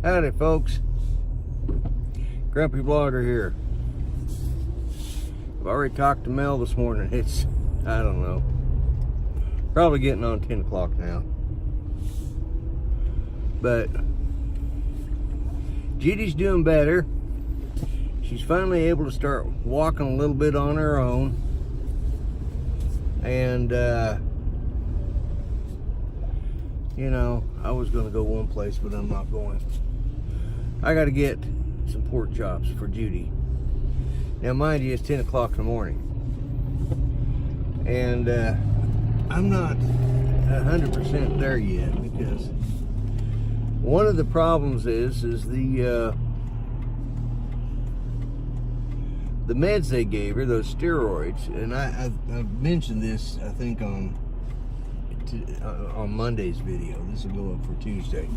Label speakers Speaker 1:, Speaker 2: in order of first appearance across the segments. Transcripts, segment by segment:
Speaker 1: Howdy folks, Grumpy Blogger here. I've already talked to Mel this morning. It's, I don't know, probably getting on 10 o'clock now. But Judy's doing better. She's finally able to start walking a little bit on her own. And, you know, I was going to go one place, but I'm not going. I got to get some pork chops for Judy. Now, mind you, it's 10 o'clock in the morning. And I'm not 100% there yet, because one of the problems is the meds they gave her, those steroids. And I've mentioned this, I think, on Monday's video. This will go up for Tuesday.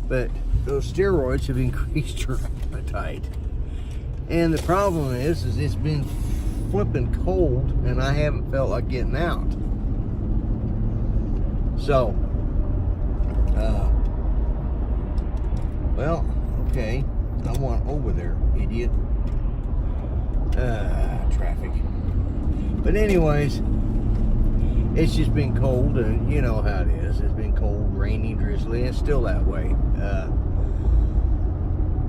Speaker 1: But those steroids have increased her appetite. And the problem is it's been flipping cold and I haven't felt like getting out. So, well, okay. I want over there, idiot. Traffic. But anyways, it's just been cold, and you know how it is. It's been cold, rainy, drizzly, and it's still that way.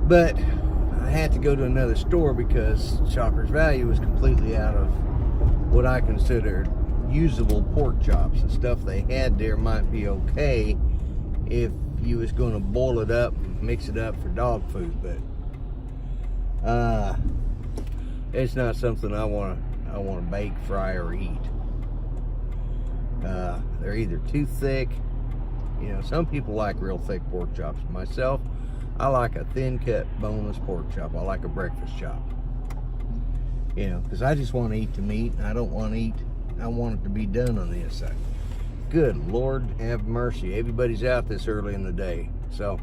Speaker 1: But I had to go to another store because Shoppers Value was completely out of what I considered usable pork chops. The stuff they had there might be okay if you was going to boil it up and mix it up for dog food, but it's not something I want to bake, fry, or eat. They're either too thick. You know, some people like real thick pork chops. Myself, I like a thin cut boneless pork chop. I like a breakfast chop. You know, because I just want to eat the meat. And I don't want to eat, I want it to be done on the inside. Good Lord have mercy. Everybody's out this early in the day. So,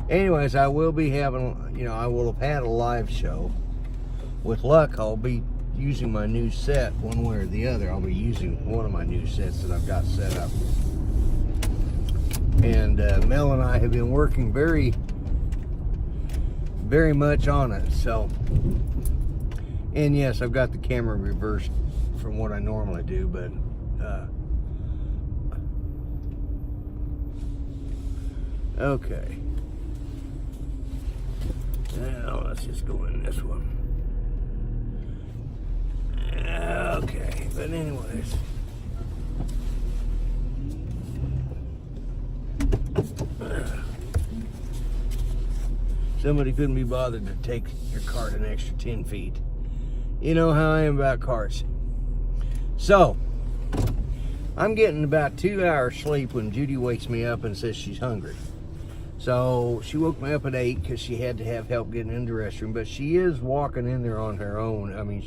Speaker 1: anyways, I will be having, you know, I will have had a live show. With luck, I'll be using my new set one way or the other. I'll be using one of my new sets that I've got set up. And Mel and I have been working very much on it. So, and yes, I've got the camera reversed from what I normally do, but okay. Now let's just go in this one. Okay, but anyways, somebody couldn't be bothered to take your cart an extra 10 feet. You know how I am about carts. So, I'm getting about 2 hours sleep when Judy wakes me up and says she's hungry. So, she woke me up at 8 because she had to have help getting in the restroom, but she is walking in there on her own. I mean,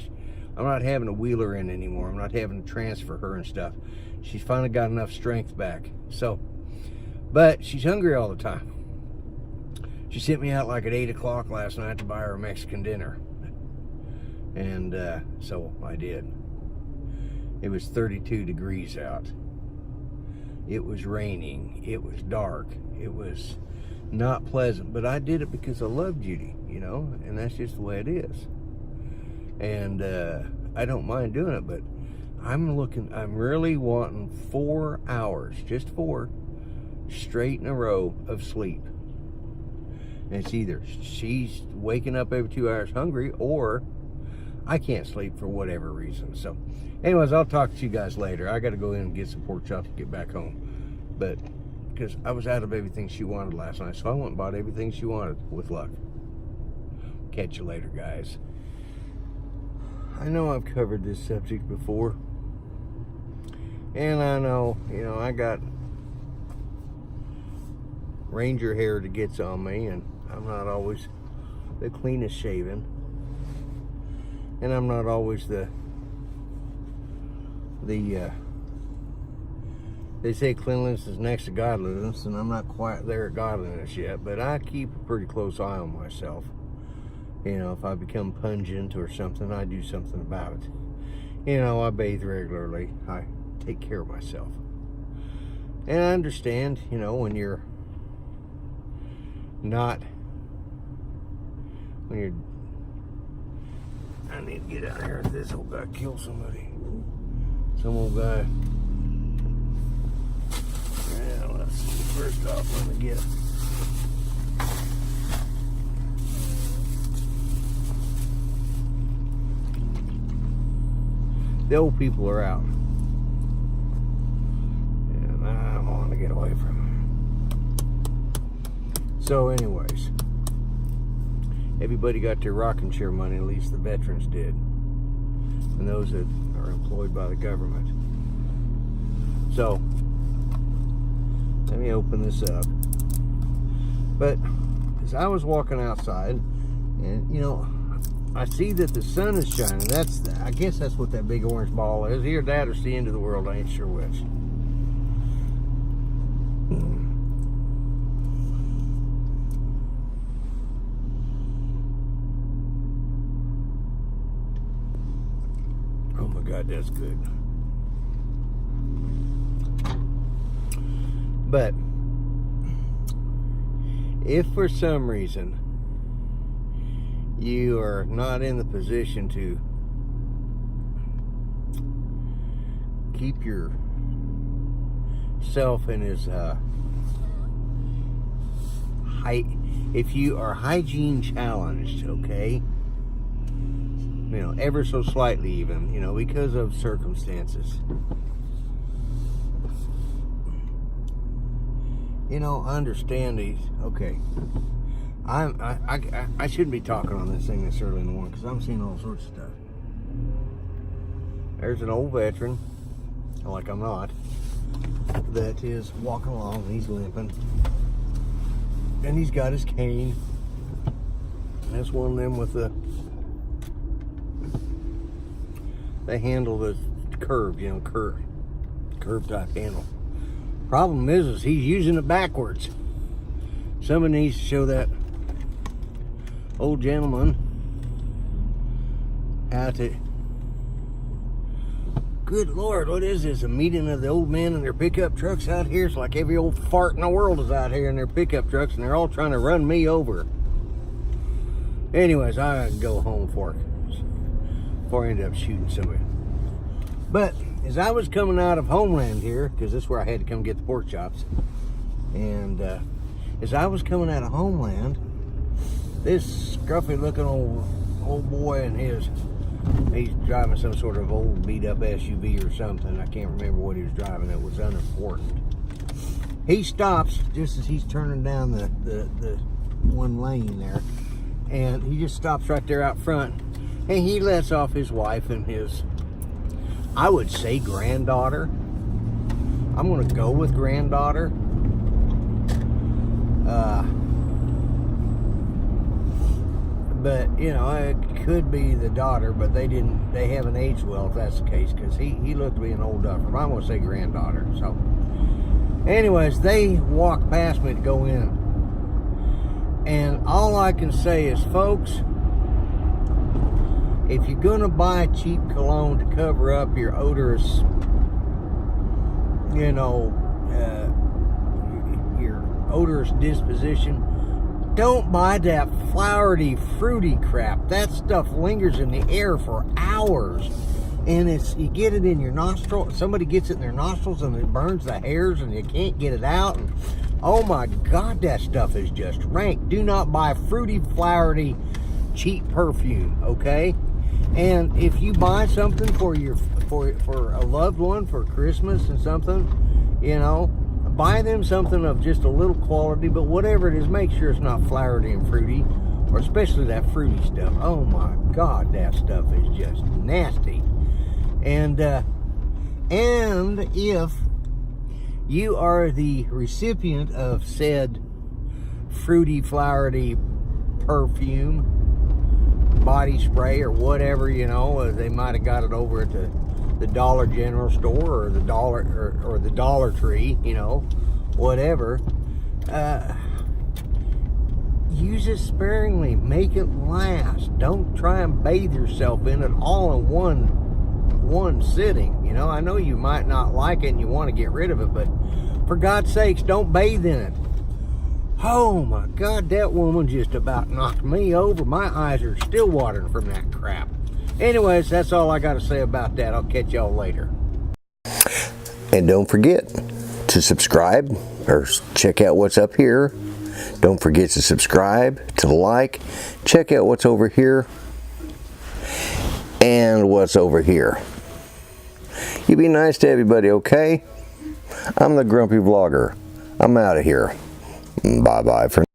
Speaker 1: I'm not having to wheel her in anymore. I'm not having to transfer her and stuff. She's finally got enough strength back. So, but she's hungry all the time. She sent me out like at 8 o'clock last night to buy her a Mexican dinner. And so I did. It was 32 degrees out. It was raining. It was dark. It was not pleasant. But I did it because I love Judy, you know, and that's just the way it is. And I don't mind doing it, but I'm really wanting 4 hours, just 4, straight in a row of sleep. And it's either she's waking up every 2 hours hungry, or I can't sleep for whatever reason. So, anyways, I'll talk to you guys later. I got to go in and get some pork chops to get back home. But, because I was out of everything she wanted last night, so I went and bought everything she wanted with luck. Catch you later, guys. I know I've covered this subject before, and I know, you know, I got ranger hair that gets on me, and I'm not always the cleanest shaven, and I'm not always they say cleanliness is next to godliness, and I'm not quite there at godliness yet, but I keep a pretty close eye on myself. You know, if I become pungent or something, I do something about it. You know, I bathe regularly. I take care of myself. And I understand, you know, when you're not when you're. I need to get out here if this old guy kills somebody. Some old guy. Yeah, let's see. First off, let me get him. The old people are out. And I want to get away from them. So anyways, everybody got their rocking chair money, at least the veterans did. And those that are employed by the government. So, let me open this up. But, as I was walking outside, and you know, I see that the sun is shining. I guess that's what that big orange ball is. Either that or it's the end of the world. I ain't sure which. Oh my God, that's good. But if for some reason you are not in the position to keep yourself in as if you are hygiene challenged, okay, you know, ever so slightly even, you know, because of circumstances, you know, understand these. Okay, I shouldn't be talking on this thing this early in the morning because I'm seeing all sorts of stuff. There's an old veteran, like I'm not, that is walking along and he's limping. And he's got his cane. That's one of them with the handle that's curved, you know, curved type handle. Problem is he's using it backwards. Someone needs to show that old gentleman how to. Good Lord, what is this? A meeting of the old men in their pickup trucks out here? It's like every old fart in the world is out here in their pickup trucks, and they're all trying to run me over. Anyways, I go home before I end up shooting somebody. But as I was coming out of Homeland here, because this is where I had to come get the pork chops, and as I was coming out of Homeland, this scruffy-looking old boy and he's driving some sort of old beat-up SUV or something. I can't remember what he was driving. It was unimportant. He stops just as he's turning down the one lane there, and he just stops right there out front, and he lets off his wife and his, I would say, granddaughter. I'm going to go with granddaughter. But, you know, it could be the daughter, but they haven't aged well if that's the case, because he looked to be an old duffer. I'm going to say granddaughter. So, anyways, they walked past me to go in. And all I can say is, folks, if you're going to buy cheap cologne to cover up your odorous, you know, your odorous disposition, don't buy that flowery, fruity crap. That stuff lingers in the air for hours. And you get it in your nostril. Somebody gets it in their nostrils and it burns the hairs and you can't get it out. And, oh my God, that stuff is just rank. Do not buy fruity, flowery, cheap perfume, okay? And if you buy something for a loved one for Christmas and something, you know, buy them something of just a little quality, but whatever it is, make sure it's not flowery and fruity, or especially that fruity stuff. Oh my God, that stuff is just nasty. And if you are the recipient of said fruity, flowery perfume, body spray, or whatever, you know, they might have got it over at the Dollar General store or the Dollar Tree, you know, whatever. Use it sparingly. Make it last. Don't try and bathe yourself in it all in one sitting. You know, I know you might not like it and you want to get rid of it, but for God's sakes, don't bathe in it. Oh my God, that woman just about knocked me over. My eyes are still watering from that crap. Anyways, that's all I got to say about that. I'll catch y'all later.
Speaker 2: And don't forget to subscribe or check out what's up here. Don't forget to subscribe, to like, check out what's over here and what's over here. You be nice to everybody, okay? I'm the Grumpy Vlogger. I'm out of here. Bye-bye for now.